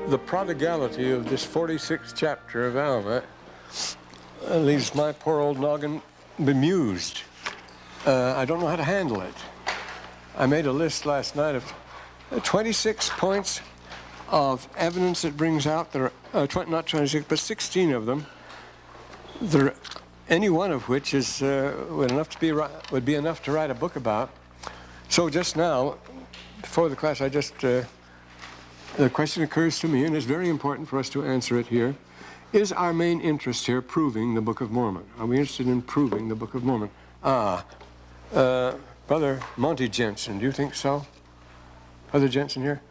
the prodigality of this 46th chapter of Alma leaves my poor old noggin bemused. I don't know how to handle it. I made a list last night of 26 points of evidence it brings out. There are, not 26, but 16 of them. Any one of which is would be enough to write a book about. So just now, before the class, the question occurs to me, and it's very important for us to answer it here. Is our main interest here proving the Book of Mormon? Are we interested in proving the Book of Mormon? Brother Monty Jensen, do you think so? Brother Jensen here?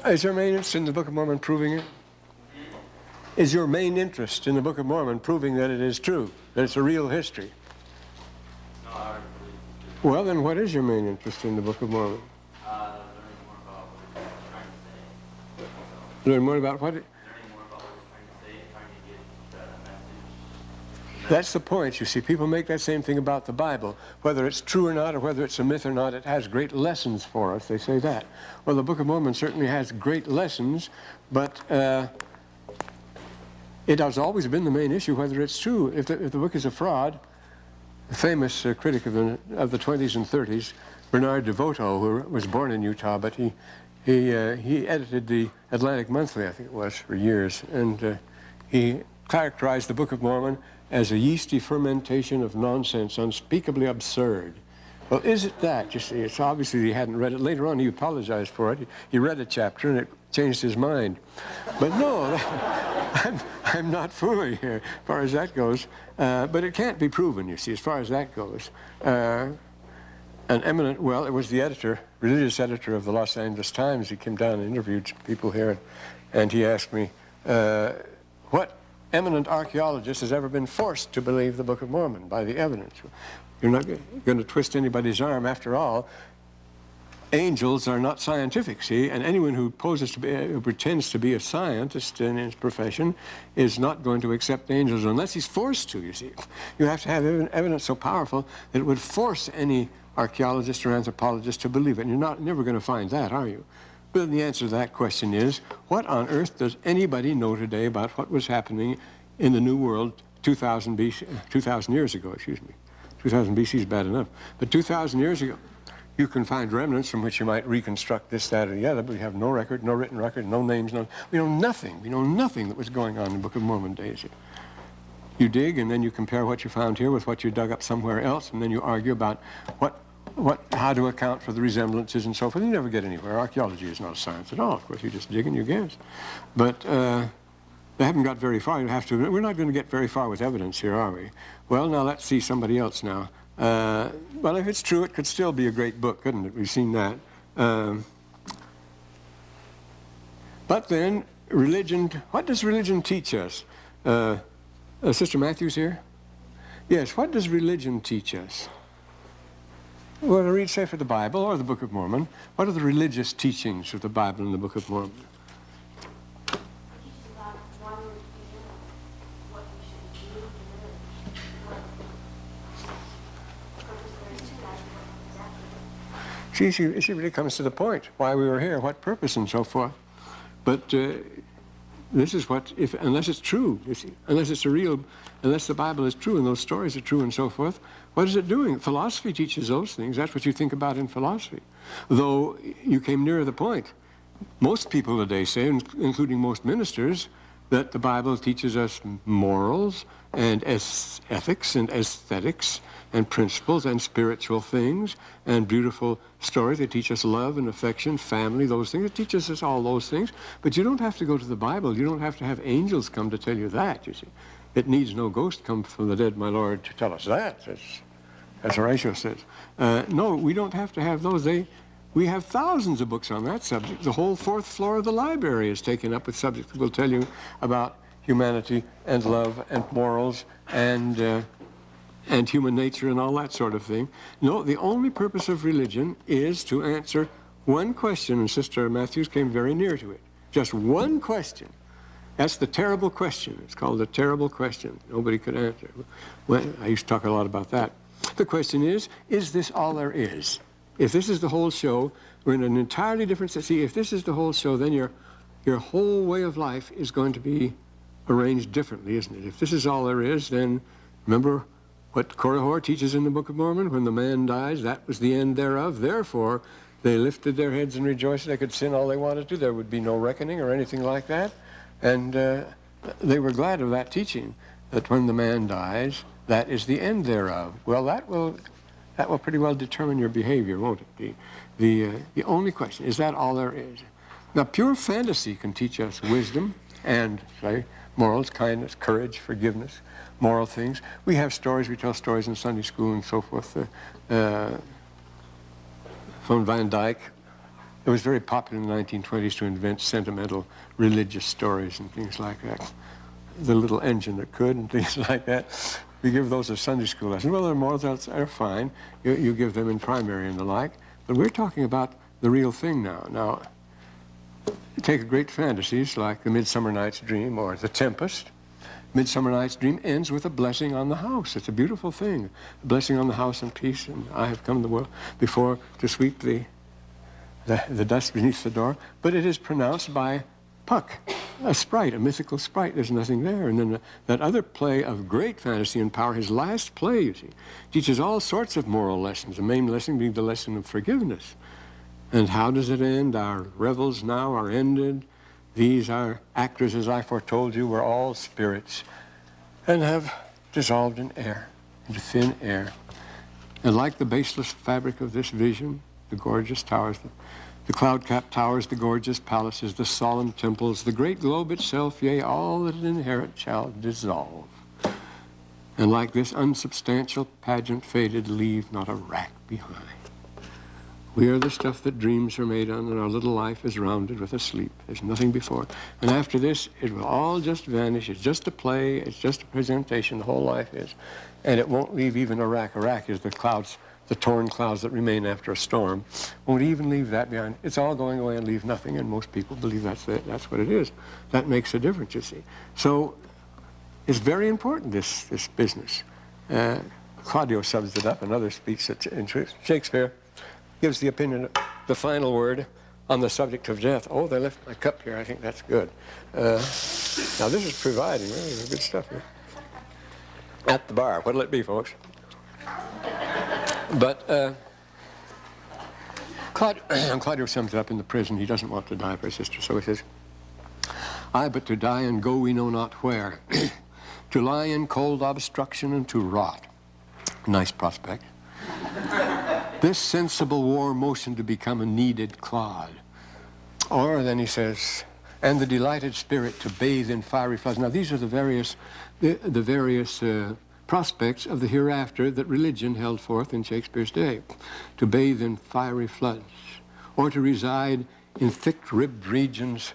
Is your main interest in the Book of Mormon proving it? Is your main interest in the Book of Mormon proving that it is true, that it's a real history? No, I already believe it. Well, then what is your main interest in the Book of Mormon? Learning more about what Learn more about what? it's trying to say. Learning more about what it's trying to say, trying to get the message. That's the point, you see. People make that same thing about the Bible. Whether it's true or not, or whether it's a myth or not, it has great lessons for us. They say that. Well, the Book of Mormon certainly has great lessons, but it has always been the main issue whether it's true. If the book is a fraud, the famous critic of the 20s and 30s, Bernard DeVoto, who was born in Utah, but he edited the Atlantic Monthly, I think it was, for years, and he characterized the Book of Mormon as a yeasty fermentation of nonsense, unspeakably absurd. Well, is it that? You see, it's obviously he hadn't read it. Later on, he apologized for it. He read a chapter, and it changed his mind. But no, I'm not fooling here, as far as that goes. But it can't be proven, you see, as far as that goes. An eminent, well, it was the editor, religious editor of the Los Angeles Times. He came down and interviewed people here, and he asked me, what eminent archaeologist has ever been forced to believe the Book of Mormon by the evidence? You're not going to twist anybody's arm. After all, angels are not scientific, see, and anyone who pretends to be a scientist in his profession is not going to accept angels unless he's forced to, you see. You have to have evidence so powerful that it would force any archaeologist or anthropologist to believe it. And you're never going to find that, are you? But the answer to that question is, what on earth does anybody know today about what was happening in the New World 2,000 years ago, excuse me. 2000 BC is bad enough. But 2,000 years ago, you can find remnants from which you might reconstruct this, that, or the other, but we have no record, no written record, no names, we know nothing. We know nothing that was going on in the Book of Mormon days. You dig, and then you compare what you found here with what you dug up somewhere else, and then you argue about how to account for the resemblances and so forth. You never get anywhere. Archaeology is not a science at all. Of course, you just dig and you guess. But they haven't got very far. We're not going to get very far with evidence here, are we? Well, now let's see somebody else now. Well, if it's true, it could still be a great book, couldn't it? We've seen that. But then, religion, what does religion teach us? Sister Matthews here? Yes, what does religion teach us? Well, to read, say, for the Bible or the Book of Mormon, what are the religious teachings of the Bible and the Book of Mormon? See, she really comes to the point, why we were here, what purpose, and so forth. But this is what, unless it's true, unless the Bible is true and those stories are true and so forth, what is it doing? Philosophy teaches those things. That's what you think about in philosophy. Though you came nearer the point. Most people today say, including most ministers, that the Bible teaches us morals and ethics and aesthetics and principles and spiritual things and beautiful stories. They teach us love and affection, family, those things. It teaches us all those things. But you don't have to go to the Bible. You don't have to have angels come to tell you that, you see. It needs no ghost come from the dead, my Lord, to tell us that, as Horatio says. No, we don't have to have those. We have thousands of books on that subject. The whole fourth floor of the library is taken up with subjects that will tell you about humanity and love and morals and human nature and all that sort of thing. No, the only purpose of religion is to answer one question, and Sister Matthews came very near to it. Just one question. That's the terrible question. It's called the terrible question. Nobody could answer. Well, I used to talk a lot about that. The question is this all there is? If this is the whole show, we're in an entirely different... See, if this is the whole show, then your whole way of life is going to be arranged differently, isn't it? If this is all there is, then remember what Korihor teaches in the Book of Mormon, when the man dies, that was the end thereof. Therefore, they lifted their heads and rejoiced. They could sin all they wanted to. There would be no reckoning or anything like that. And they were glad of that teaching, that when the man dies, that is the end thereof. Well, that will pretty well determine your behavior, won't it? The only question, is that all there is? Now, pure fantasy can teach us wisdom and, say, morals, kindness, courage, forgiveness, moral things. We have stories, we tell stories in Sunday school and so forth. Von Van Dyck, it was very popular in the 1920s to invent sentimental religious stories and things like that. The little engine that could and things like that. We give those a Sunday school lesson. Well, their morals are fine. You give them in primary and the like. But we're talking about the real thing now. Now, take great fantasies like the Midsummer Night's Dream or The Tempest. Midsummer Night's Dream ends with a blessing on the house. It's a beautiful thing. A blessing on the house and peace, and I have come the world before to sweep the dust beneath the door. But it is pronounced by Puck, a sprite, a mythical sprite. There's nothing there. And then that other play of great fantasy and power, his last play, you see, teaches all sorts of moral lessons, the main lesson being the lesson of forgiveness. And how does it end? Our revels now are ended. These are actors, as I foretold you, were all spirits and have dissolved in air, into thin air. And like the baseless fabric of this vision, the gorgeous towers, the cloud-capped towers, the gorgeous palaces, the solemn temples, the great globe itself, yea, all that it inherit shall dissolve. And like this unsubstantial pageant faded, leave not a rack behind. We are the stuff that dreams are made on, and our little life is rounded with a sleep. There's nothing before. And after this, it will all just vanish. It's just a play. It's just a presentation. The whole life is. And it won't leave even a rack. A rack is the clouds, the torn clouds that remain after a storm. Won't even leave that behind. It's all going away and leave nothing, and most people believe that's what it is. That makes a difference, you see. So it's very important, this business. Claudio sums it up. Another speaks in Shakespeare. Gives the opinion, the final word on the subject of death. Oh, they left my cup here. I think that's good. Now, this is providing really good stuff here. At the bar. What'll it be, folks? But Claudio sums it up in the prison. He doesn't want to die for his sister, so he says, "Aye, but to die and go we know not where, to lie in cold obstruction and to rot." Nice prospect. This sensible war motion to become a kneaded clod. Or then he says, and the delighted spirit to bathe in fiery floods. Now these are the various prospects of the hereafter that religion held forth in Shakespeare's day. To bathe in fiery floods, or to reside in thick-ribbed regions,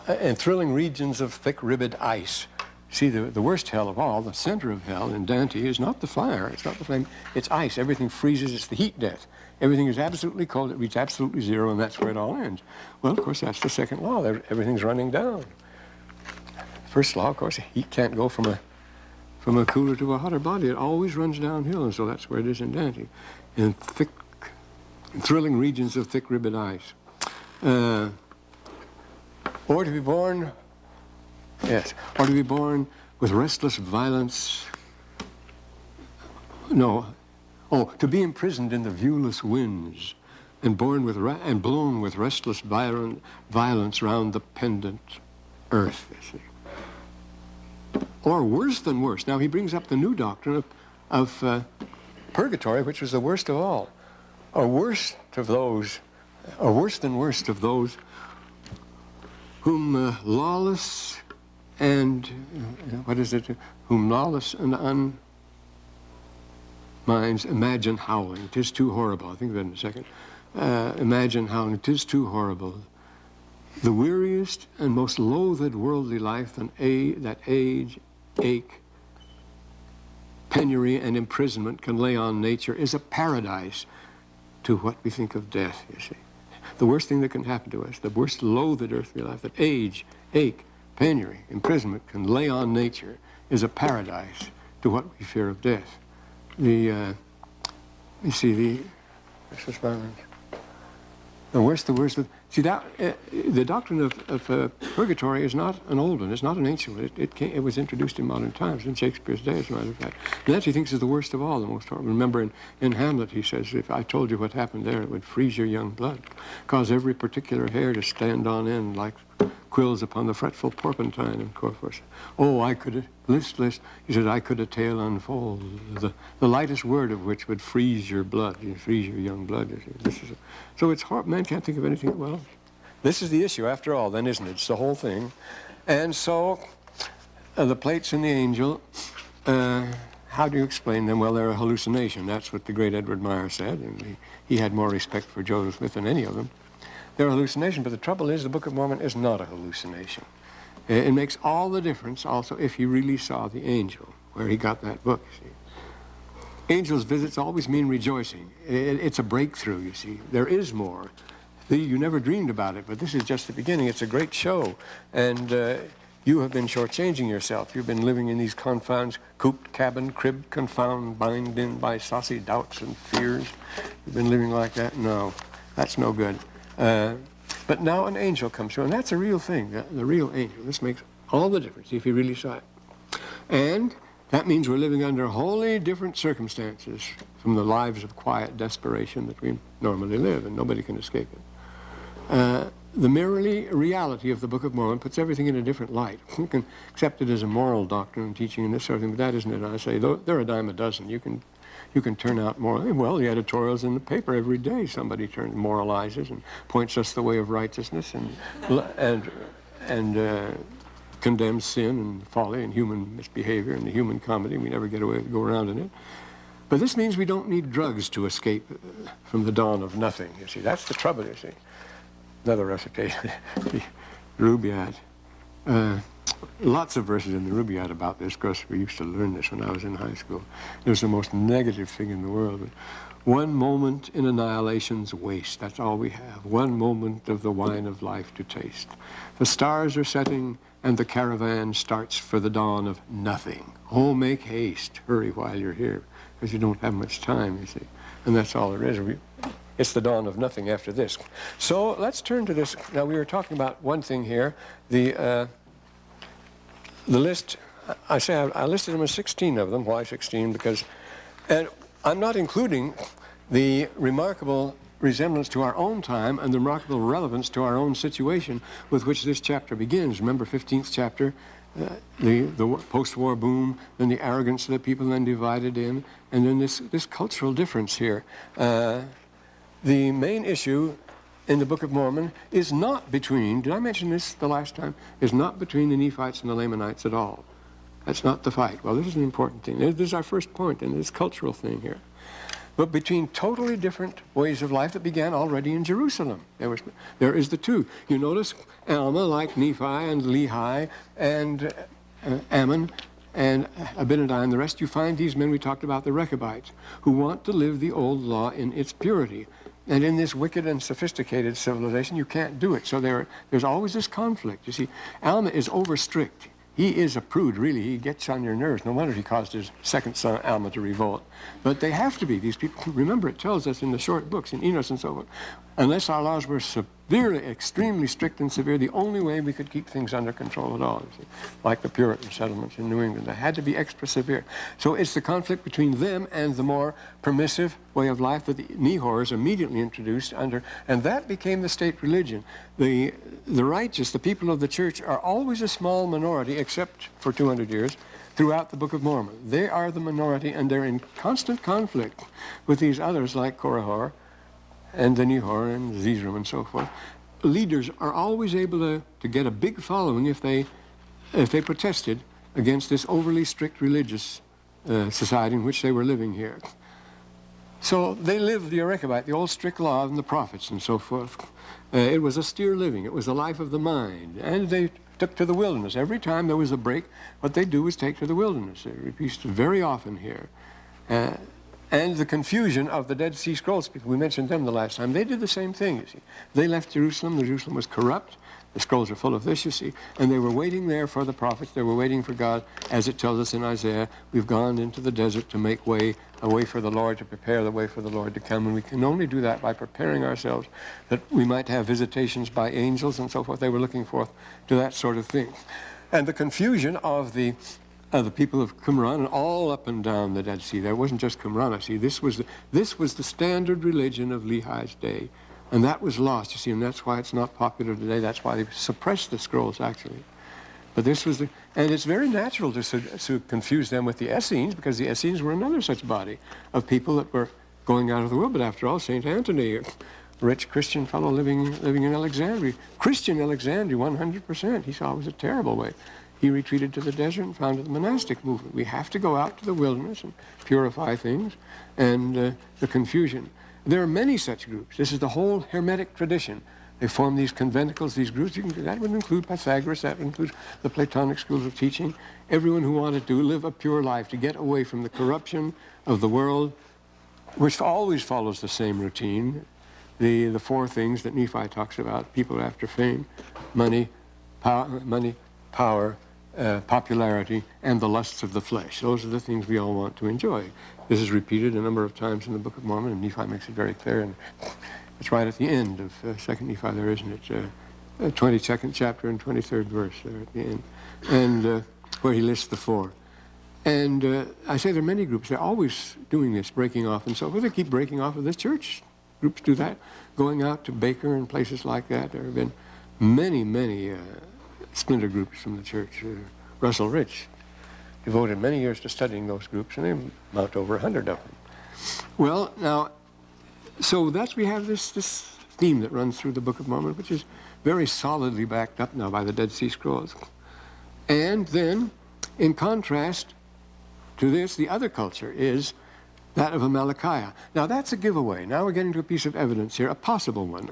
and thrilling regions of thick-ribbed ice. See, the worst hell of all, the center of hell in Dante, is not the fire, it's not the flame, it's ice. Everything freezes, it's the heat death. Everything is absolutely cold, it reaches absolutely zero, and that's where it all ends. Well, of course, that's the second law. Everything's running down. First law, of course, heat can't go from a cooler to a hotter body. It always runs downhill, and so that's where it is in Dante. In thick, thrilling regions of thick-ribbed ice. Or to be born... Yes, or to be born with restless violence. No, to be imprisoned in the viewless winds, and born with and blown with restless violence round the pendant earth. You see. Or worse than worse. Now he brings up the new doctrine of purgatory, which was the worst of all, or worse than worst of those whom lawless and, whom lawless and minds imagine howling. 'Tis too horrible. I think of that in a second. Imagine howling. 'Tis too horrible. The weariest and most loathed worldly life than that age, ache, penury, and imprisonment can lay on nature is a paradise to what we think of death, you see. The worst thing that can happen to us, the worst loathed earthly life that age, ache, penury, imprisonment can lay on nature is a paradise to what we fear of death. The worst, See, that the doctrine of purgatory is not an old one. It's not an ancient one. It was introduced in modern times, in Shakespeare's day, as a matter of fact. And that he thinks is the worst of all, the most horrible. Remember, in Hamlet, he says, if I told you what happened there, it would freeze your young blood, cause every particular hair to stand on end like quills upon the fretful porpentine, and so forth. Oh, I could, list, he said, I could a tale unfold, the lightest word of which would freeze your blood, freeze your young blood. So it's hard, man can't think of anything, well, this is the issue after all then, isn't it? It's the whole thing. And so, the plates in the angel, how do you explain them? Well, they're a hallucination. That's what the great Edward Meyer said, and he had more respect for Joseph Smith than any of them. They're a hallucination, but the trouble is the Book of Mormon is not a hallucination. It makes all the difference also if you really saw the angel, where he got that book, you see. Angels' visits always mean rejoicing. It's a breakthrough, you see. There is more. You never dreamed about it, but this is just the beginning. It's a great show, and you have been shortchanging yourself. You've been living in these confounds, cooped, cabin, crib, confound, bind in by saucy doubts and fears. You've been living like that? No, that's no good. But now an angel comes through, and that's a real thing, the real angel. This makes all the difference if you really saw it. And that means we're living under wholly different circumstances from the lives of quiet desperation that we normally live, and nobody can escape it. The merely reality of the Book of Mormon puts everything in a different light. You can accept it as a moral doctrine and teaching and this sort of thing, but that isn't it. I say, they're a dime a dozen. You can turn out moral. Well, the editorials in the paper every day, somebody moralizes and points us the way of righteousness and condemns sin and folly and human misbehavior and the human comedy. We never get away go around in it. But this means we don't need drugs to escape from the dawn of nothing. You see, that's the trouble. You see. Another recitation, the Rubaiyat. Lots of verses in the Rubaiyat about this. Of course, we used to learn this when I was in high school. It was the most negative thing in the world. But one moment in annihilation's waste, that's all we have. One moment of the wine of life to taste. The stars are setting, and the caravan starts for the dawn of nothing. Oh, make haste. Hurry while you're here, because you don't have much time, you see. And that's all there is. It's the dawn of nothing after this. So let's turn to this. Now, we were talking about one thing here. The list, I listed them as 16 of them. Why 16? Because, and I'm not including the remarkable resemblance to our own time and the remarkable relevance to our own situation with which this chapter begins. Remember, 15th chapter, the post-war boom, then the arrogance of the people, then divided in, and then this cultural difference here. The main issue in the Book of Mormon is not between, did I mention this the last time, is not between the Nephites and the Lamanites at all. That's not the fight. Well, this is an important thing. This is our first point in this cultural thing here. But between totally different ways of life that began already in Jerusalem. There is the two. You notice Alma, like Nephi and Lehi and Ammon and Abinadi and the rest, you find these men we talked about, the Rechabites, who want to live the old law in its purity. And in this wicked and sophisticated civilization, you can't do it. So there's always this conflict. You see, Alma is over strict. He is a prude, really. He gets on your nerves. No wonder he caused his second son, Alma, to revolt. But they have to be, these people. Remember, it tells us in the short books, in Enos and so forth, unless our laws were severely, extremely strict and severe, the only way we could keep things under control at all, you see, like the Puritan settlements in New England. They had to be extra severe. So it's the conflict between them and the more permissive way of life that the Nehors immediately introduced under, and that became the state religion. The righteous, the people of the church, are always a small minority, except for 200 years, throughout the Book of Mormon. They are the minority, and they're in constant conflict with these others like Korihor and the Nehor and Zizram and so forth. Leaders are always able to get a big following if they protested against this overly strict religious society in which they were living here. So they lived the Rechabite, the old strict law and the prophets and so forth. It was austere living. It was a life of the mind. And they took to the wilderness. Every time there was a break, what they do is take to the wilderness. It repeats very often here. And the confusion of the Dead Sea Scrolls people, we mentioned them the last time, they did the same thing, you see. They left Jerusalem. Jerusalem was corrupt. The scrolls are full of this, you see. And they were waiting there for the prophets. They were waiting for God, as it tells us in Isaiah. We've gone into the desert to make way, a way for the Lord, to prepare the way for the Lord to come. And we can only do that by preparing ourselves, that we might have visitations by angels and so forth. They were looking forth to that sort of thing. And the confusion of the people of Qumran and all up and down the Dead Sea. There wasn't just Qumran, I see. This was the standard religion of Lehi's day. And that was lost, you see, and that's why it's not popular today. That's why they suppressed the scrolls, actually. But this was and it's very natural to confuse them with the Essenes, because the Essenes were another such body of people that were going out of the world. But after all, St. Anthony, a rich Christian fellow living in Alexandria, Christian Alexandria, 100%. He saw it was a terrible way. He retreated to the desert and founded the monastic movement. We have to go out to the wilderness and purify things, and the confusion. There are many such groups. This is the whole Hermetic tradition. They form these conventicles, these groups. That would include Pythagoras. That would include the Platonic schools of teaching. Everyone who wanted to live a pure life, to get away from the corruption of the world, which always follows the same routine. The four things that Nephi talks about: people after fame, money, power, popularity, and the lusts of the flesh. Those are the things we all want to enjoy. This is repeated a number of times in the Book of Mormon, and Nephi makes it very clear, and it's right at the end of 2nd Nephi there, isn't it? 22nd chapter and 23rd verse there at the end, and where he lists the four. And I say there are many groups. They're always doing this, breaking off and so forth. They keep breaking off of this church. Groups do that, going out to Baker and places like that. There have been many splinter groups from the church. Russell Rich devoted many years to studying those groups, and they amount to over 100 of them. Well, now, so we have this theme that runs through the Book of Mormon, which is very solidly backed up now by the Dead Sea Scrolls. And then, in contrast to this, the other culture is that of Amalickiah. Now, that's a giveaway. Now we're getting to a piece of evidence here, a possible one.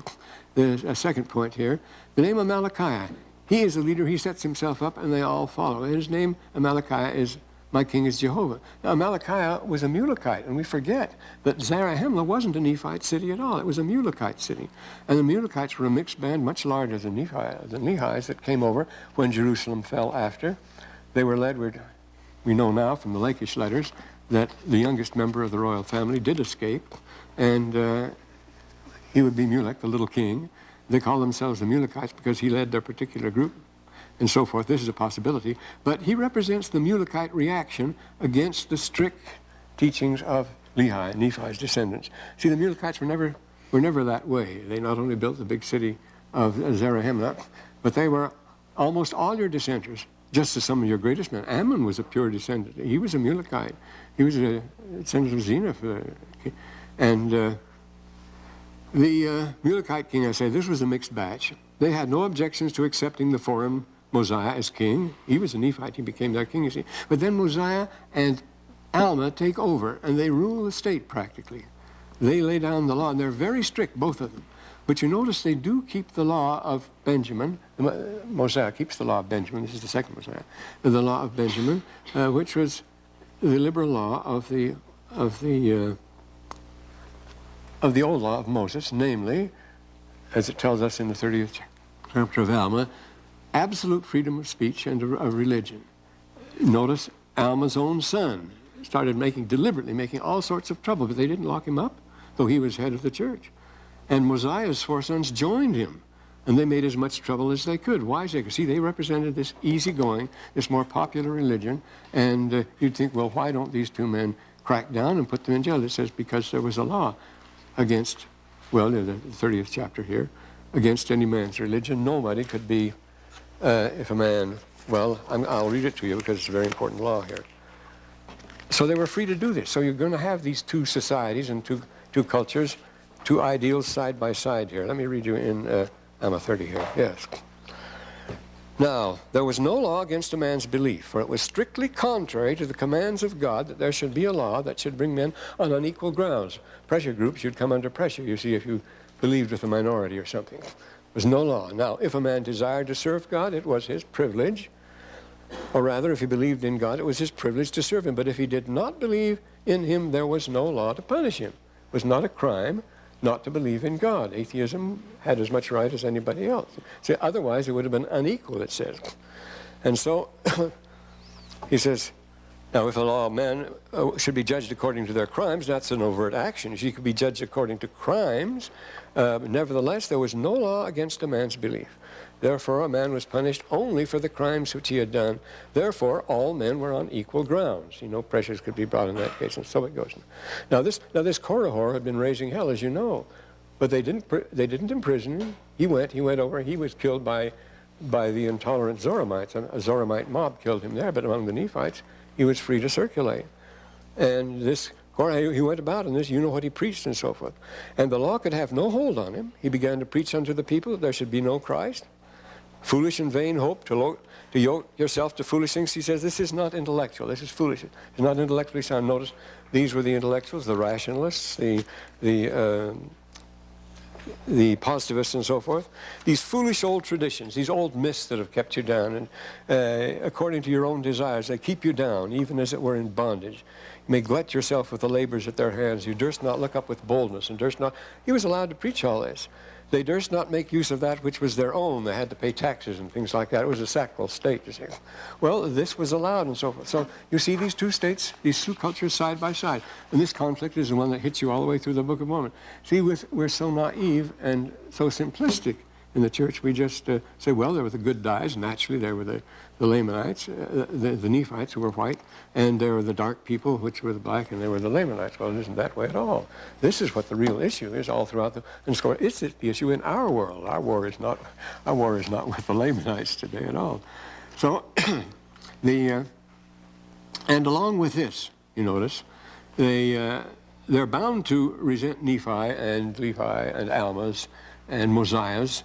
There's a second point here. The name Amalickiah. He is the leader. He sets himself up, and they all follow. And his name, Amalickiah, is "My king is Jehovah." Now, Amalickiah was a Mulekite, and we forget that Zarahemla wasn't a Nephite city at all. It was a Mulekite city. And the Mulekites were a mixed band, much larger than Lehi's, that came over when Jerusalem fell after. They were led, we know now from the Lakish letters, that the youngest member of the royal family did escape, and he would be Mulek, the little king. They call themselves the Mulekites because he led their particular group, and so forth. This is a possibility. But he represents the Mulekite reaction against the strict teachings of Lehi, Nephi's descendants. See, the Mulekites were never that way. They not only built the big city of Zarahemla, but they were almost all your dissenters, just as some of your greatest men. Ammon was a pure descendant. He was a Mulekite. He was a descendant of Zeniff. And the Mulekite king, I say, this was a mixed batch. They had no objections to accepting the foreign Mosiah as king. He was a Nephite. He became their king, you see. But then Mosiah and Alma take over, and they rule the state practically. They lay down the law, and they're very strict, both of them. But you notice they do keep the law of Benjamin. Mosiah keeps the law of Benjamin. This is the second Mosiah. The law of Benjamin, which was the liberal law of the old law of Moses, namely, as it tells us in the 30th chapter of Alma, absolute freedom of speech and of religion. Notice Alma's own son started deliberately making all sorts of trouble, but they didn't lock him up, though he was head of the church. And Mosiah's four sons joined him, and they made as much trouble as they could. Why? Because, see, they represented this easygoing, this more popular religion, and you'd think, well, why don't these two men crack down and put them in jail? It says because there was a law against, well, in the 30th chapter here, against any man's religion. Nobody could be, if a man, well, I'll read it to you because it's a very important law here. So they were free to do this. So you're going to have these two societies and two cultures, two ideals side by side here. Let me read you in Alma 30 here. Yes. Now, there was no law against a man's belief, for it was strictly contrary to the commands of God that there should be a law that should bring men on unequal grounds. Pressure groups, you'd come under pressure, you see, if you believed with a minority or something. There was no law. Now, if a man desired to serve God, it was his privilege. Or rather, if he believed in God, it was his privilege to serve him. But if he did not believe in him, there was no law to punish him. It was not a crime not to believe in God. Atheism had as much right as anybody else. See, otherwise, it would have been unequal, it says. And so, he says, now, if a law of men should be judged according to their crimes, that's an overt action. She could be judged according to crimes. Nevertheless, there was no law against a man's belief. Therefore, a man was punished only for the crimes which he had done. Therefore, all men were on equal grounds. You know, pressures could be brought in that case, and so it goes. Now, this Korihor had been raising hell, as you know, but they didn't imprison him. He went over. He was killed by the intolerant Zoramites. A Zoramite mob killed him there, but among the Nephites, he was free to circulate. And this Korah, he went about in this, you know what he preached and so forth. And the law could have no hold on him. He began to preach unto the people that there should be no Christ. Foolish and vain hope to yoke yourself to foolish things. He says this is not intellectual. This is foolish. It's not intellectually sound. Notice these were the intellectuals, the rationalists, the positivists and so forth. These foolish old traditions, these old myths that have kept you down, and according to your own desires, they keep you down, even as it were in bondage. You may glut yourself with the labors at their hands. You durst not look up with boldness, and durst not. He was allowed to preach all this. They durst not make use of that which was their own. They had to pay taxes and things like that. It was a sacral state, you see. Well, this was allowed and so forth. So you see these two states, these two cultures side by side. And this conflict is the one that hits you all the way through the Book of Mormon. See, we're so naive and so simplistic in the church. We just say, well, there were the good guys. Naturally, there were the Lamanites, the Nephites, who were white, and there were the dark people, which were the black, and there were the Lamanites. Well, it isn't that way at all. This is what the real issue is all throughout and so it's the issue in our world. Our war is not with the Lamanites today at all. So, and along with this, you notice, they're bound to resent Nephi and Levi and Almas and Mosiah's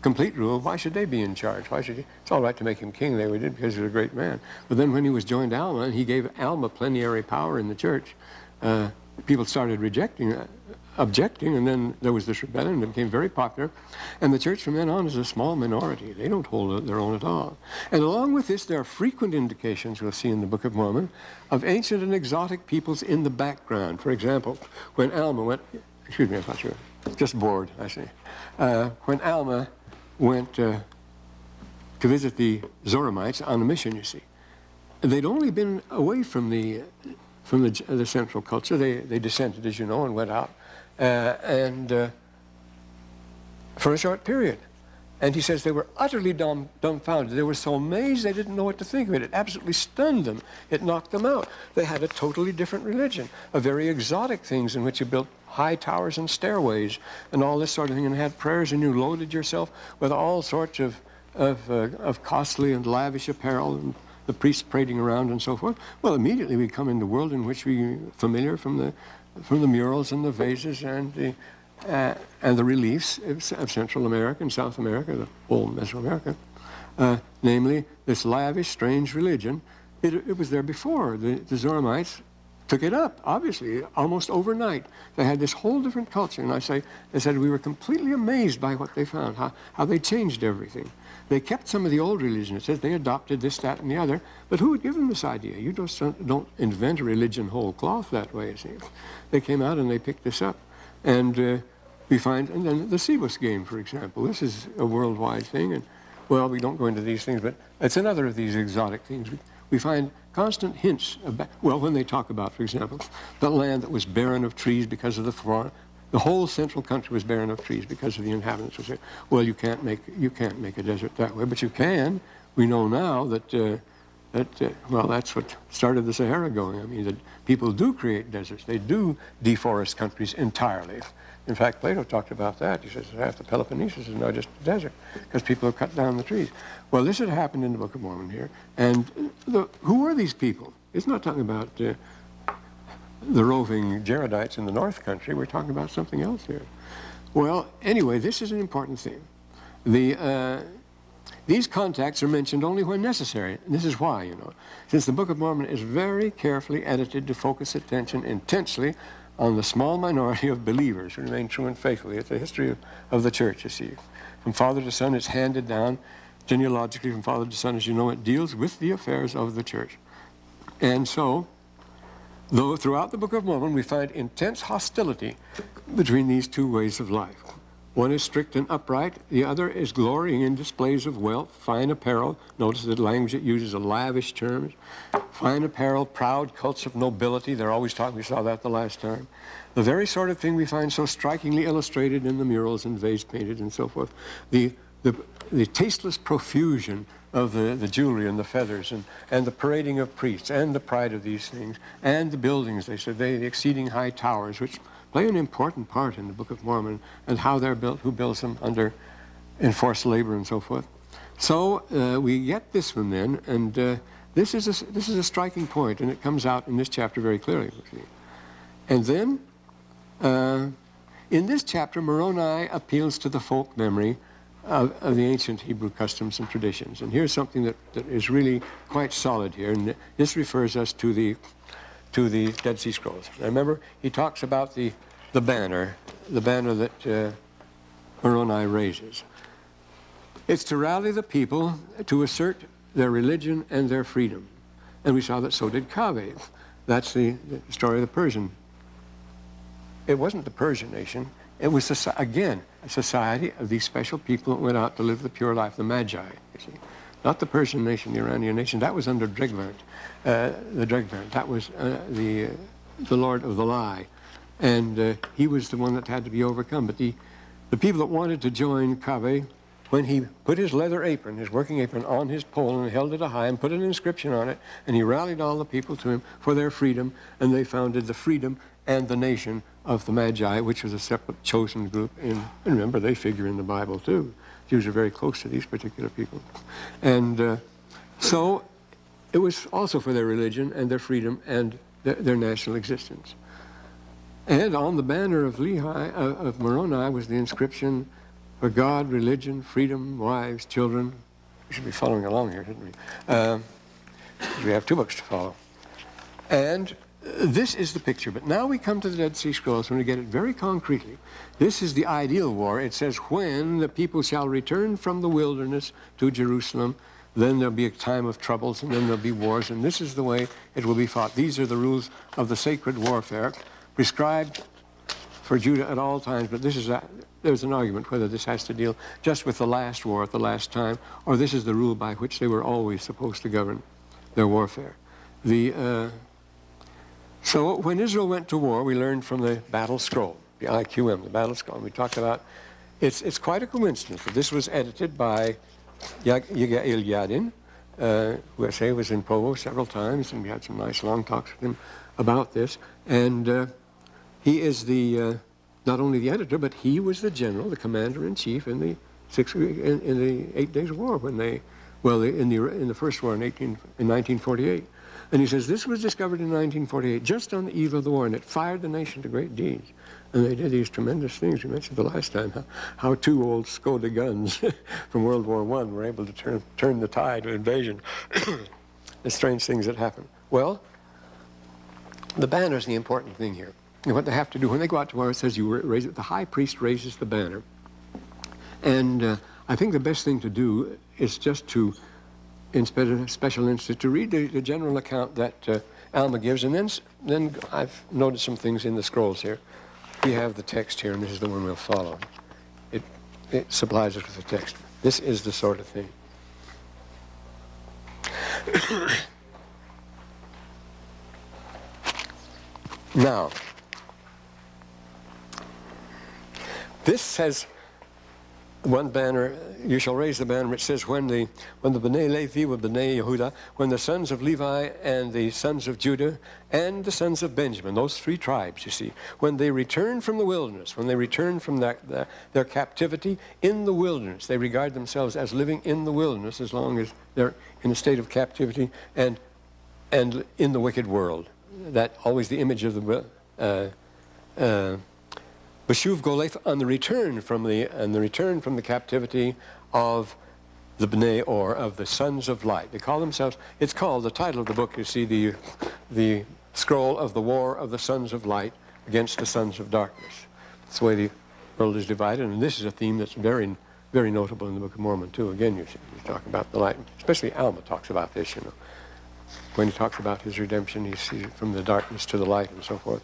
complete rule. Why should they be in charge? Why should he? It's all right to make him king. They did because he was a great man. But then when he was joined Alma, and he gave Alma plenary power in the church, people started objecting, and then there was this rebellion that became very popular. And the church from then on is a small minority. They don't hold their own at all. And along with this, there are frequent indications, we'll see in the Book of Mormon, of ancient and exotic peoples in the background. For example, when Alma went, excuse me, I'm not sure, just bored, I see. When Alma went to visit the Zoramites on a mission, you see, they'd only been away from the central culture. They descended, as you know, and went out, for a short period. And he says they were utterly dumbfounded. They were so amazed they didn't know what to think of it. It absolutely stunned them. It knocked them out. They had a totally different religion, a very exotic things in which you built high towers and stairways and all this sort of thing, and had prayers, and you loaded yourself with all sorts of costly and lavish apparel, and the priests parading around and so forth. Well, immediately we come in the world in which we familiar from the murals and the vases and the reliefs of Central America and South America, the old Mesoamerica, namely this lavish, strange religion. It was there before. The Zoramites took it up, obviously, almost overnight. They had this whole different culture, and they said we were completely amazed by what they found, how they changed everything. They kept some of the old religion. It says they adopted this, that, and the other, but who would give them this idea? You just don't invent a religion whole cloth that way, you see. They came out and they picked this up. And we find, and then the Sebus game, for example. This is a worldwide thing, and, well, we don't go into these things, but it's another of these exotic things. We find constant hints about, well, when they talk about, for example, the land that was barren of trees because of the whole central country was barren of trees because of the inhabitants. We say, well, you can't make a desert that way, but you can. We know now that well, that's what started the Sahara going. I mean, that people do create deserts. They do deforest countries entirely. In fact, Plato talked about that. He says half the Peloponnesus is now just a desert because people have cut down the trees. Well, this had happened in the Book of Mormon here. And who are these people? It's not talking about the roving Jaredites in the North Country. We're talking about something else here. Well, anyway, this is an important thing. These contacts are mentioned only when necessary. And this is why, you know. Since the Book of Mormon is very carefully edited to focus attention intensely on the small minority of believers who remain true and faithful. It's the history of the church, you see. From father to son, it's handed down genealogically from father to son. As you know, it deals with the affairs of the church. And so, though throughout the Book of Mormon we find intense hostility between these two ways of life. One is strict and upright. The other is glorying in displays of wealth, fine apparel. Notice the language it uses of lavish terms. Fine apparel, proud cults of nobility. They're always talking, we saw that the last time. The very sort of thing we find so strikingly illustrated in the murals and vase painted and so forth. The tasteless profusion of the jewelry and the feathers and the parading of priests and the pride of these things and the buildings, they said, the exceeding high towers, which play an important part in the Book of Mormon and how they're built, who builds them under enforced labor and so forth. So we get this one then, and this is a striking point, and it comes out in this chapter very clearly. And then in this chapter, Moroni appeals to the folk memory of the ancient Hebrew customs and traditions. And here's something that is really quite solid here, and this refers us to the Dead Sea Scrolls. Now remember, he talks about the banner that Moroni raises. It's to rally the people to assert their religion and their freedom. And we saw that so did Kaveh. That's the story of the Persian. It wasn't the Persian nation. It was, again, a society of these special people that went out to live the pure life, the Magi, you see. Not the Persian nation, the Iranian nation. That was under Dregvant, the Dregvant. That was the Lord of the Lie. And he was the one that had to be overcome. But the people that wanted to join Kaveh, when he put his leather apron, his working apron, on his pole and held it high and put an inscription on it, and he rallied all the people to him for their freedom, and they founded the freedom and the nation of the Magi, which was a separate chosen group. And remember, they figure in the Bible too. Jews are very close to these particular people. And so it was also for their religion and their freedom and their national existence. And on the banner of of Moroni was the inscription, for God, religion, freedom, wives, children. We should be following along here, shouldn't we? We have two books to follow. And this is the picture. But now we come to the Dead Sea Scrolls and we get it very concretely. This is the ideal war. It says, when the people shall return from the wilderness to Jerusalem, then there'll be a time of troubles, and then there'll be wars, and this is the way it will be fought. These are the rules of the sacred warfare prescribed for Judah at all times, but there's an argument whether this has to deal just with the last war at the last time, or this is the rule by which they were always supposed to govern their warfare. So when Israel went to war, we learned from the battle scroll, the IQM, the battle scroll. We talked about, it's quite a coincidence that this was edited by Yigael Yadin, who I say was in Provo several times, and we had some nice long talks with him about this. And he is not only the editor, but he was the general, the commander-in-chief in the 8 Days War when in the first war in 1948. And he says, this was discovered in 1948, just on the eve of the war, and it fired the nation to great deeds. And they did these tremendous things. We mentioned the last time how two old Skoda guns from World War I were able to turn the tide of invasion. The strange things that happened. Well, the banner is the important thing here. And what they have to do when they go out to war, it says you raise it. The high priest raises the banner. And I think the best thing to do is just to, in special instance, to read the general account that Alma gives, and then I've noted some things in the scrolls here. We have the text here, and this is the one we'll follow. It supplies us with the text. This is the sort of thing. Now, this says, one banner, you shall raise the banner, which says, when the B'nai Levi with B'nai Yehuda, when the sons of Levi and the sons of Judah and the sons of Benjamin, those three tribes, you see, when they return from the wilderness, when they return from their captivity in the wilderness, they regard themselves as living in the wilderness as long as they're in a state of captivity and in the wicked world. That always the image of the Beshuv Goleth, on the return from the captivity of the B'nai, or of the sons of light. They call themselves, it's called, the title of the book, you see, the scroll of the war of the sons of light against the sons of darkness. That's the way the world is divided, and this is a theme that's very, very notable in the Book of Mormon too. Again, you talk about the light, especially Alma talks about this, you know. When he talks about his redemption, he sees it from the darkness to the light and so forth.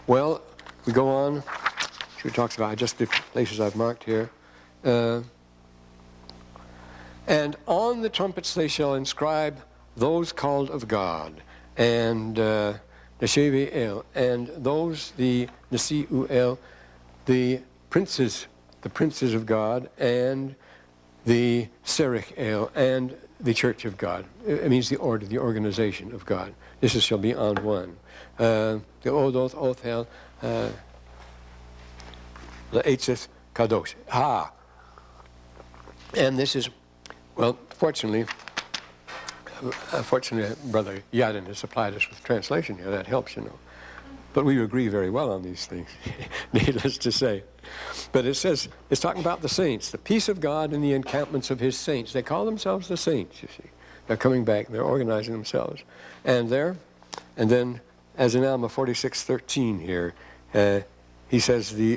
Well, we go on. She talks about just the places I've marked here. And on the trumpets they shall inscribe those called of God, and Neshevi El, and those the Nesi El, the princes of God, and the Serich El, and the Church of God. It means the order, the organization of God. This shall be on one. The Odoth, Othel, the Eitzeth Kadosh. And this is, well, fortunately, Brother Yadin has supplied us with translation here. That helps, you know. But we agree very well on these things, needless to say. But it says, it's talking about the saints, the peace of God in the encampments of his saints. They call themselves the saints, you see. They're coming back, they're organizing themselves. And then, as in Alma 46:13 here, he says, he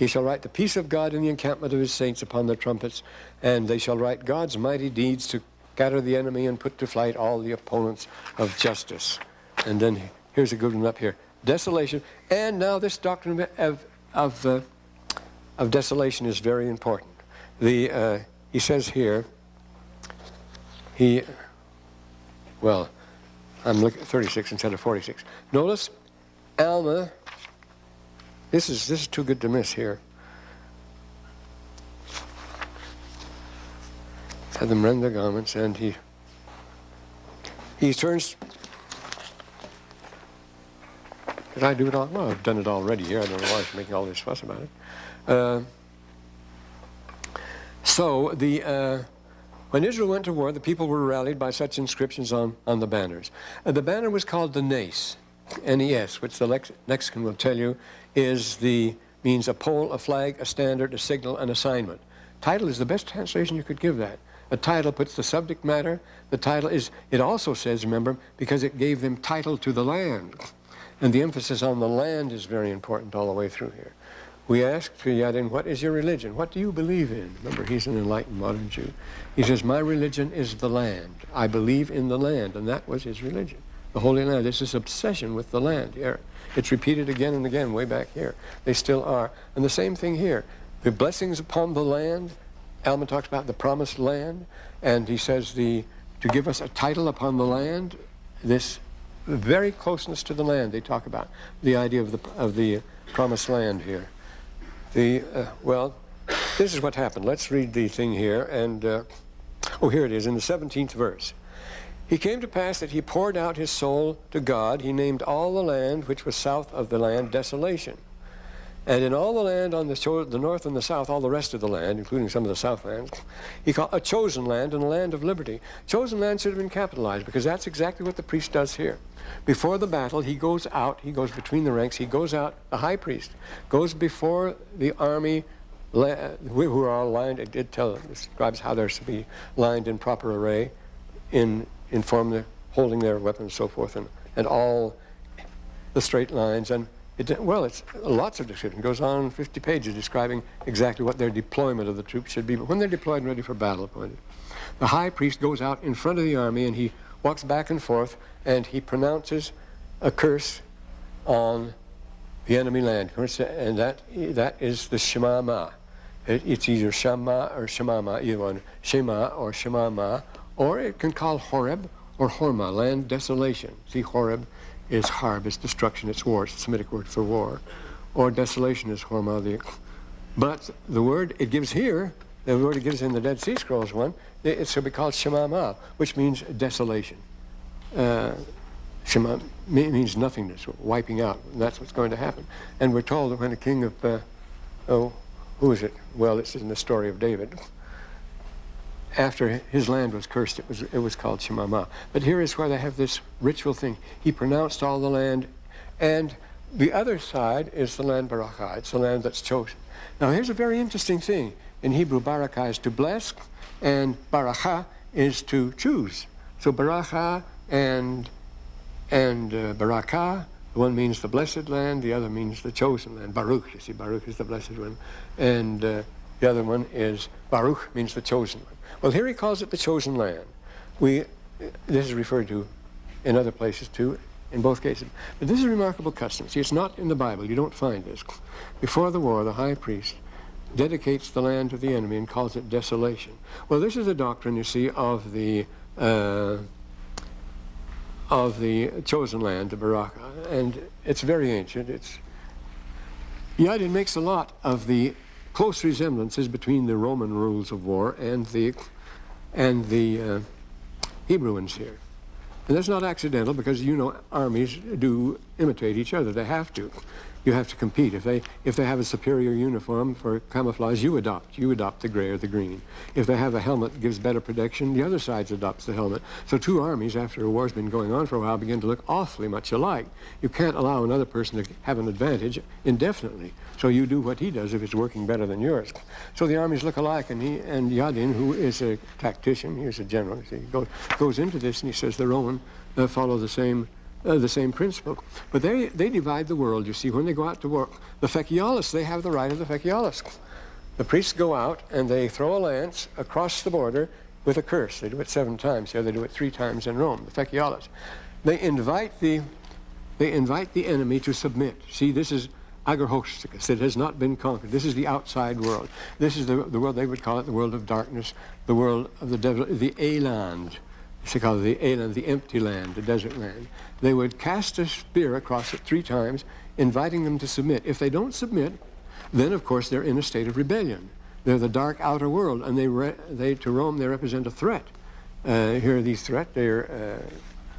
shall write the peace of God in the encampment of his saints upon their trumpets, and they shall write God's mighty deeds to scatter the enemy and put to flight all the opponents of justice. And then here's a good one up here. Desolation. And now this doctrine of desolation is very important. He says here, well, I'm looking at 36 instead of 46. Notice, Alma, this is too good to miss here. Had them rend their garments, and he turns. Did I do it all? Well, I've done it already here. I don't know why she's making all this fuss about it. When Israel went to war, the people were rallied by such inscriptions on the banners. The banner was called the Nes, N-E-S, which the lexicon will tell you means a pole, a flag, a standard, a signal, an assignment. Title is the best translation you could give that. A title puts the subject matter. The title is, it also says, remember, because it gave them title to the land. And the emphasis on the land is very important all the way through here. We asked Yadin, what is your religion? What do you believe in? Remember, he's an enlightened modern Jew. He says, my religion is the land. I believe in the land, and that was his religion. The Holy Land. It's this obsession with the land here. It's repeated again and again way back here. They still are. And the same thing here. The blessings upon the land. Alma talks about the promised land, and he says to give us a title upon the land, this very closeness to the land they talk about, the idea of the promised land here. Well, this is what happened. Let's read the thing here, and here it is in the 17th verse. He came to pass that he poured out his soul to God. He named all the land which was south of the land Desolation. And in all the land on the north and the south, all the rest of the land, including some of the southlands, he called a chosen land and a land of liberty. Chosen land should have been capitalized, because that's exactly what the priest does here. Before the battle, he goes out, he goes between the ranks, he goes out, the high priest goes before the army, who are all lined. It describes how they're to be lined in proper array, in form, holding their weapons and so forth, and all the straight lines. And it's lots of description. It goes on 50 pages describing exactly what their deployment of the troops should be. But when they're deployed and ready for battle, the high priest goes out in front of the army, and he walks back and forth, and he pronounces a curse on the enemy land. And that is the Shema Ma. It's either Shema or Shema Ma, either one, Shema or Shema Ma, or it can call Horeb or Horma, land desolation. See, Horeb is harb, it's destruction, it's war, it's the Semitic word for war. Or desolation is Horma. But the word it gives here, the word it gives in the Dead Sea Scrolls one, it should be called Shema Ma, which means desolation. Shema means nothingness, wiping out, and that's what's going to happen. And we're told that when the king of, who is it? Well, it's in the story of David. After his land was cursed, it was called Shema Ma. But here is where they have this ritual thing. He pronounced all the land, and the other side is the land Barakah. It's the land that's chosen. Now here's a very interesting thing. In Hebrew, Barakah is to bless, and Barakah is to choose. So Barakah and Barakah, one means the blessed land, the other means the chosen land. Baruch, you see, Baruch is the blessed one, and the other one is Baruch, means the chosen one. Well, here he calls it the chosen land. This is referred to in other places too, in both cases. But this is a remarkable custom. See, it's not in the Bible. You don't find this. Before the war, the high priest dedicates the land to the enemy and calls it desolation. Well, this is a doctrine, you see, of the chosen land, the Baraka, and it's very ancient. Yadin makes a lot of the close resemblances between the Roman rules of war and the Hebrew ones here. And that's not accidental, because you know armies do imitate each other. They have to. You have to compete. If they have a superior uniform for camouflage, you adopt the gray or the green. If they have a helmet that gives better protection, the other side adopts the helmet. So two armies, after a war's been going on for a while, begin to look awfully much alike. You can't allow another person to have an advantage indefinitely. So you do what he does if it's working better than yours. So the armies look alike, and Yadin, who is a tactician, he's a general, he goes into this and he says the Roman follow the same principle. But they divide the world, you see. When they go out to work, the Fecialis, they have the right of the Fecialis. The priests go out and they throw a lance across the border with a curse. They do it 7 times here. They do it 3 times in Rome, the Fecialis. They invite the enemy to submit. See, this is agorhosticus. It has not been conquered. This is the outside world. This is the world, they would call it the world of darkness, the world of the devil, the Eland. They call it the Eland, the empty land, the desert land. They would cast a spear across it 3 times, inviting them to submit. If they don't submit, then of course they're in a state of rebellion. They're the dark outer world, and to Rome they represent a threat. Here are these threats.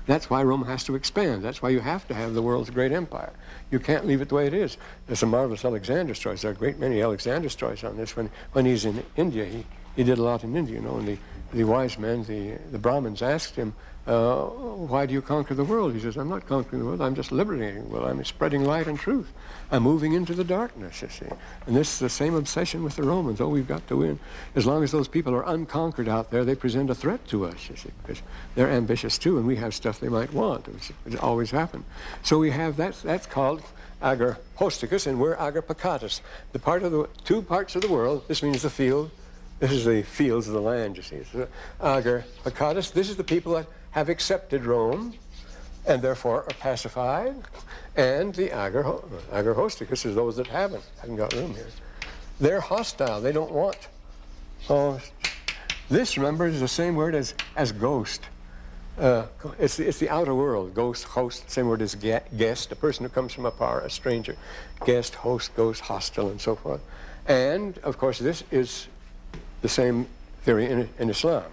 That's why Rome has to expand. That's why you have to have the world's great empire. You can't leave it the way it is. There's some marvelous Alexander stories. There are a great many Alexander stories on this. When he's in India, he did a lot in India, you know, and the wise men, the Brahmins, asked him, why do you conquer the world? He says, I'm not conquering the world, I'm just liberating the world. I'm spreading light and truth. I'm moving into the darkness, you see. And this is the same obsession with the Romans. Oh, we've got to win. As long as those people are unconquered out there, they present a threat to us, you see, because they're ambitious too, and we have stuff they might want. It always happened. So we have, that's called ager hosticus, and we're ager peccatus. The 2 parts of the world, this means the field. This is the fields of the land, you see. It's ager peccatus. This is the people that have accepted Rome and therefore are pacified. And the ager hosticus is those that haven't got room here. They're hostile. They don't want. Oh, this, remember, is the same word as ghost. It's the outer world. Ghost, host, same word as guest, a person who comes from afar, a stranger. Guest, host, ghost, hostile, and so forth. And, of course, this is the same theory in Islam.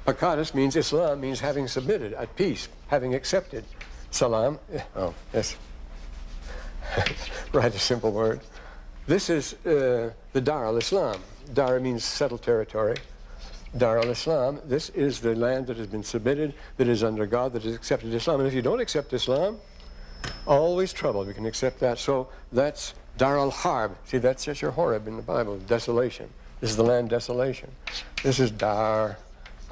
Peccatus means, Islam means having submitted, at peace, having accepted. Salam, oh, yes. Right, a simple word. This is the Dar al-Islam. Dar means settled territory. Dar al-Islam, this is the land that has been submitted, that is under God, that has accepted Islam. And if you don't accept Islam, always trouble. We can accept that. So that's Dar al-Harb. See, that's just your Horeb in the Bible, desolation. This is the land desolation. This is Dar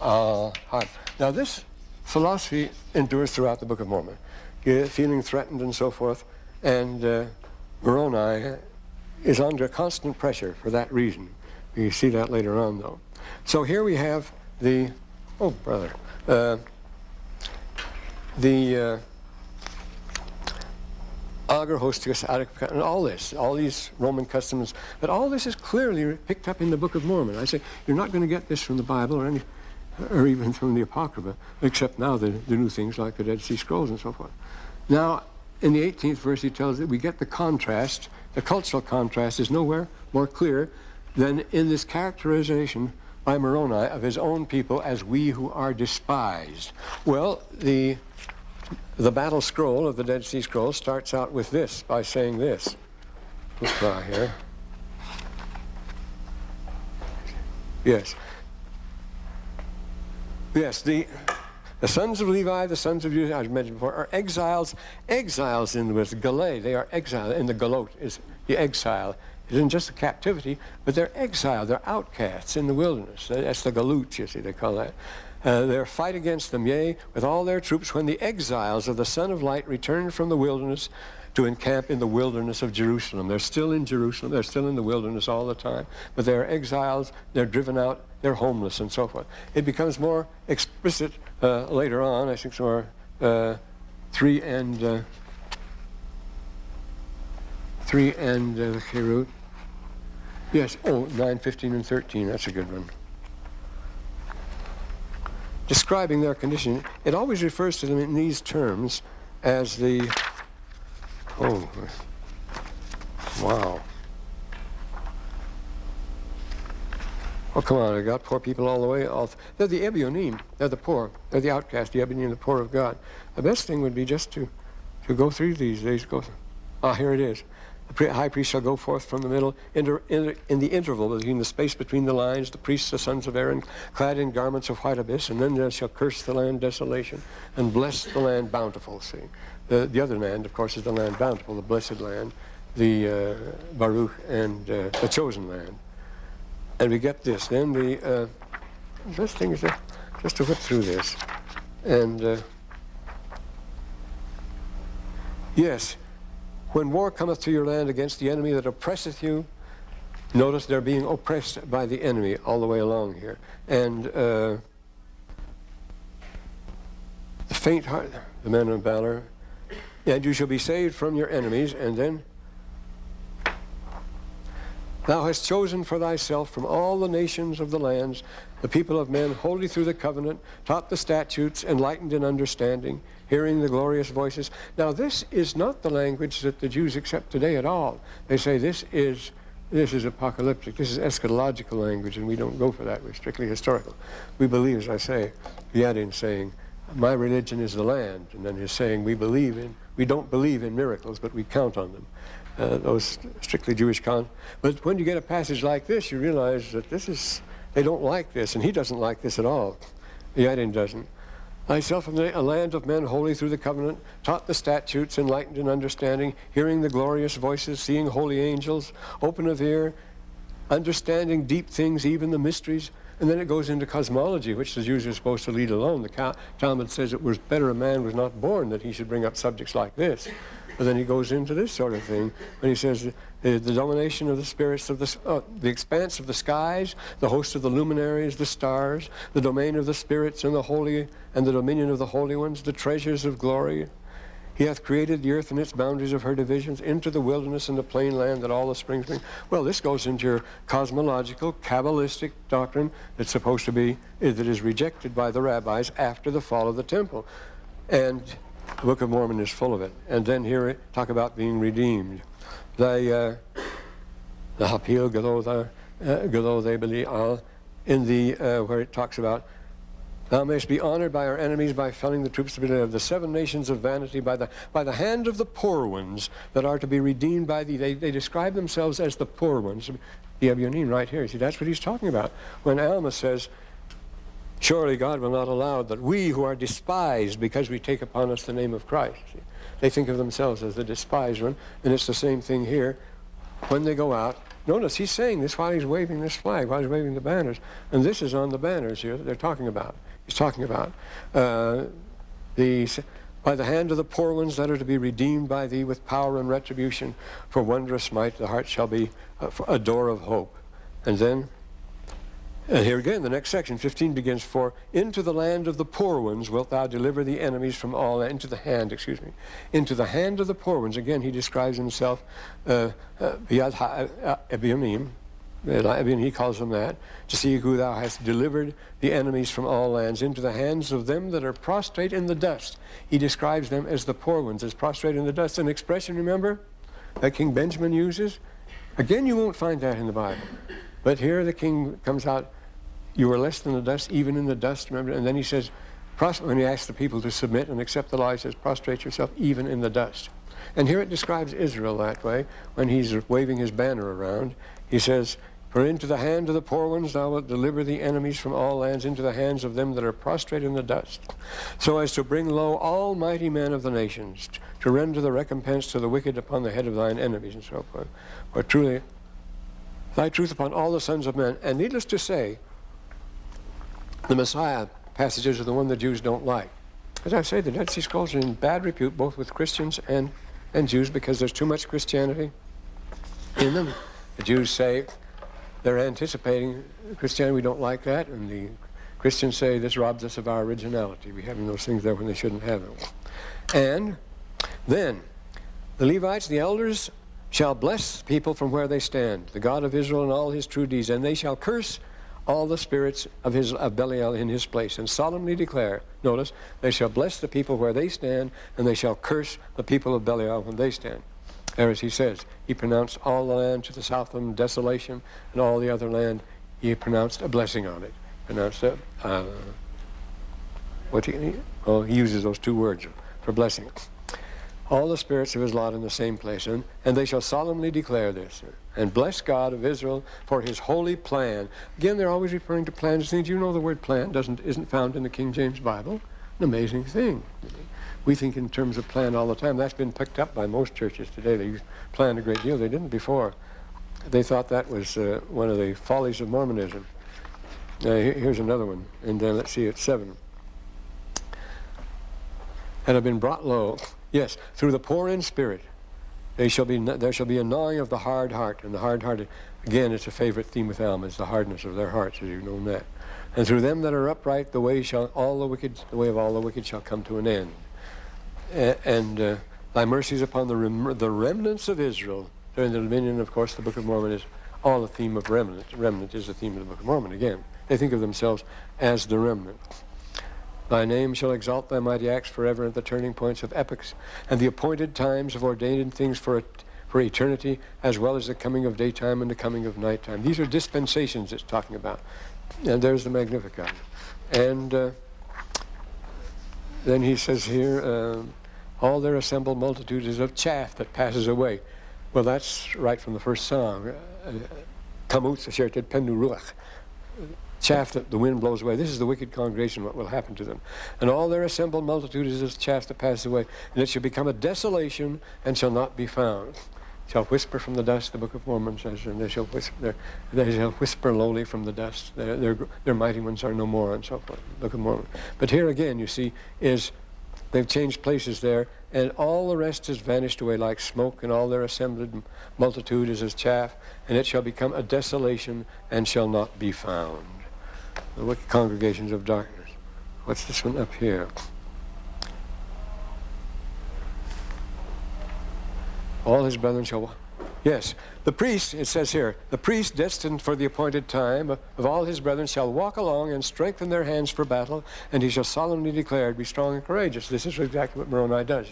al-Harb. Now this philosophy endures throughout the Book of Mormon. Feeling threatened and so forth. And Moroni is under constant pressure for that reason. You see that later on, though. So here we have the, oh, brother, the ager hosticus, and all these Roman customs, but all this is clearly picked up in the Book of Mormon. I say, you're not going to get this from the Bible or even from the Apocrypha, except now the new things like the Dead Sea Scrolls and so forth. Now, in the 18th verse, he tells that we get the contrast. The cultural contrast is nowhere more clear than in this characterization by Moroni of his own people as we who are despised. Well, the battle scroll of the Dead Sea Scrolls starts out with this, by saying this. Let's try here. Yes. Yes, the sons of Levi, the sons of Judah, as I mentioned before, are exiles. Exiles in the Galay, they are exiled. In the Galot is the exile. It isn't just a captivity, but they're exiled. They're outcasts in the wilderness. That's the Galut, you see, they call that. Their fight against them, yea, with all their troops, when the exiles of the Son of Light returned from the wilderness to encamp in the wilderness of Jerusalem. They're still in Jerusalem. They're still in the wilderness all the time. But they're exiles. They're driven out. They're homeless and so forth. It becomes more explicit later on, I think, more 3 and the Cherut. Yes, 9, 15, and 13. That's a good one. Describing their condition, it always refers to them in these terms as the, oh, wow. Oh, come on, I got poor people all the way. They're the Ebionim. They're the poor. They're the outcast, the Ebionim, the poor of God. The best thing would be just to go through these days. Here it is. The high priest shall go forth from the middle, in the interval between the space between the lines, the priests, the sons of Aaron, clad in garments of white abyss, and then they shall curse the land desolation and bless the land bountiful. See, the other land, of course, is the land bountiful, the blessed land, the Baruch, and the chosen land. And we get this. Then the best thing is just to whip through this. And yes, when war cometh to your land against the enemy that oppresseth you, notice they're being oppressed by the enemy all the way along here. And the faint heart, the men of valor, and you shall be saved from your enemies, and then thou hast chosen for thyself from all the nations of the lands the people of men, holy through the covenant, taught the statutes, enlightened in understanding, hearing the glorious voices. Now this is not the language that the Jews accept today at all. They say this is apocalyptic, this is eschatological language, and we don't go for that. We're strictly historical. We believe, as I say, Yadin saying, my religion is the land, and then he's saying we don't believe in miracles, but we count on them. Those strictly Jewish But when you get a passage like this, you realize that they don't like this, and he doesn't like this at all. Yadin doesn't. Thyself in a land of men holy through the covenant, taught the statutes, enlightened in understanding, hearing the glorious voices, seeing holy angels, open of ear, understanding deep things, even the mysteries. And then it goes into cosmology, which the Jews are supposed to lead alone. The Talmud says it was better a man was not born that he should bring up subjects like this. But then he goes into this sort of thing when he says the domination of the spirits of the expanse of the skies, the host of the luminaries, the stars, the domain of the spirits and the holy, and the dominion of the holy ones, the treasures of glory. He hath created the earth and its boundaries of her divisions, into the wilderness and the plain land that all the springs bring. Well, this goes into your cosmological, Kabbalistic doctrine that's supposed to be, that is rejected by the rabbis after the fall of the temple. And the Book of Mormon is full of it. And then here it talk about being redeemed. The Hapil Gado they believe in the where it talks about thou mayst be honored by our enemies by felling the troops of the 7 nations of vanity by the hand of the poor ones that are to be redeemed by thee. They describe themselves as the poor ones. The Ebionim right here. See, that's what he's talking about. When Alma says, surely God will not allow that we who are despised because we take upon us the name of Christ. See, they think of themselves as the despised one, and it's the same thing here. When they go out, notice he's saying this while he's waving this flag, while he's waving the banners, and this is on the banners here that they're talking about. He's talking about by the hand of the poor ones that are to be redeemed by thee with power and retribution, for wondrous might the heart shall be a door of hope. And then here again, the next section, 15 begins, for into the land of the poor ones wilt thou deliver the enemies from all, into the hand of the poor ones. Again, he describes himself, Ebionim, he calls them that, to see who thou hast delivered the enemies from all lands, into the hands of them that are prostrate in the dust. He describes them as the poor ones, as prostrate in the dust. An expression, remember, that King Benjamin uses? Again, you won't find that in the Bible. But here the king comes out, you are less than the dust, even in the dust, remember? And then he says, when he asks the people to submit and accept the law, he says, prostrate yourself even in the dust. And here it describes Israel that way, when he's waving his banner around. He says, for into the hand of the poor ones thou wilt deliver the enemies from all lands, into the hands of them that are prostrate in the dust, so as to bring low all mighty men of the nations, to render the recompense to the wicked upon the head of thine enemies, and so forth. For truly, thy truth upon all the sons of men. And needless to say, the Messiah passages are the one the Jews don't like. As I say, the Dead Sea Scrolls are in bad repute, both with Christians and Jews, because there's too much Christianity in them. The Jews say they're anticipating Christianity, we don't like that, and the Christians say this robs us of our originality. We're having those things there when they shouldn't have them. And then the Levites, the elders, shall bless people from where they stand, the God of Israel and all his true deeds, and they shall curse all the spirits of Belial in his place, and solemnly declare, notice, they shall bless the people where they stand, and they shall curse the people of Belial when they stand. There, as he says, he pronounced all the land to the south of them desolation, and all the other land he pronounced a blessing on it. Pronounced he uses those two words for blessing. All the spirits of his lot in the same place, and they shall solemnly declare this, and bless God of Israel for his holy plan. Again, they're always referring to plans. Things you know, the word plan isn't found in the King James Bible. An amazing thing. We think in terms of plan all the time. That's been picked up by most churches today. They plan a great deal. They didn't before. They thought that was one of the follies of Mormonism. Here's another one, and then let's see, it's 7. And have been brought low. Yes, through the poor in spirit, there shall be a gnawing of the hard heart, and the hard-hearted, again, it's a favorite theme with Alma, is the hardness of their hearts, as you've known that. And through them that are upright, the way of all the wicked shall come to an end. And thy mercies upon the remnants of Israel during the dominion. Of course, the Book of Mormon is all the theme of remnant. Remnant is the theme of the Book of Mormon. Again, they think of themselves as the remnant. Thy name shall exalt thy mighty acts forever at the turning points of epochs, and the appointed times of ordained things for eternity, as well as the coming of daytime and the coming of nighttime. These are dispensations it's talking about. And there's the Magnificat. And then he says here, all their assembled multitude is of chaff that passes away. Well, that's right from the first song. Kamutz ashertet pennu ruach. Chaff that the wind blows away. This is the wicked congregation, what will happen to them. And all their assembled multitude is as chaff that passes away, and it shall become a desolation and shall not be found. Shall whisper from the dust, the Book of Mormon says, and they shall whisper lowly from the dust. Their mighty ones are no more, and so forth. Book of Mormon. But here again, you see, is they've changed places there, and all the rest has vanished away like smoke, and all their assembled multitude is as chaff, and it shall become a desolation and shall not be found. The wicked congregations of darkness. What's this one up here? All his brethren shall... Yes, the priest, it says here, the priest destined for the appointed time of all his brethren shall walk along and strengthen their hands for battle, and he shall solemnly declare, be strong and courageous. This is exactly what Moroni does.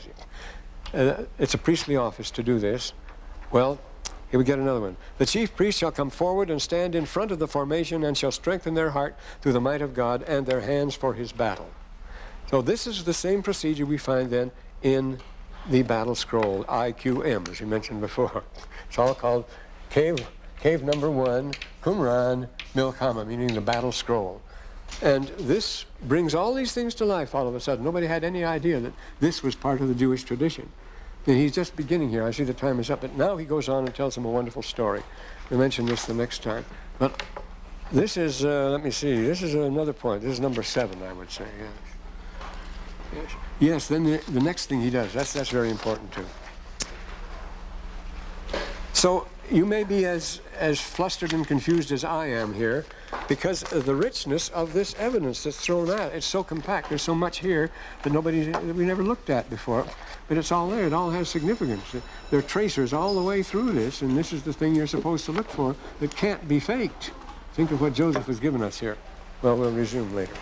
It's a priestly office to do this. Well, here we get another one. The chief priest shall come forward and stand in front of the formation and shall strengthen their heart through the might of God and their hands for his battle. So this is the same procedure we find then in the battle scroll, IQM, as we mentioned before. It's all called cave number 1, Qumran Milkama, meaning the battle scroll. And this brings all these things to life all of a sudden. Nobody had any idea that this was part of the Jewish tradition. And he's just beginning here. I see the time is up, but now he goes on and tells them a wonderful story. We'll mention this the next time. But this is, let me see, this is another point. This is number 7, I would say, yes. Yes, then the next thing he does, that's very important too. So you may be as flustered and confused as I am here, because of the richness of this evidence that's thrown out. It's so compact. There's so much here that we never looked at before. But it's all there. It all has significance. There are tracers all the way through this, and this is the thing you're supposed to look for that can't be faked. Think of what Joseph has given us here. Well, we'll resume later.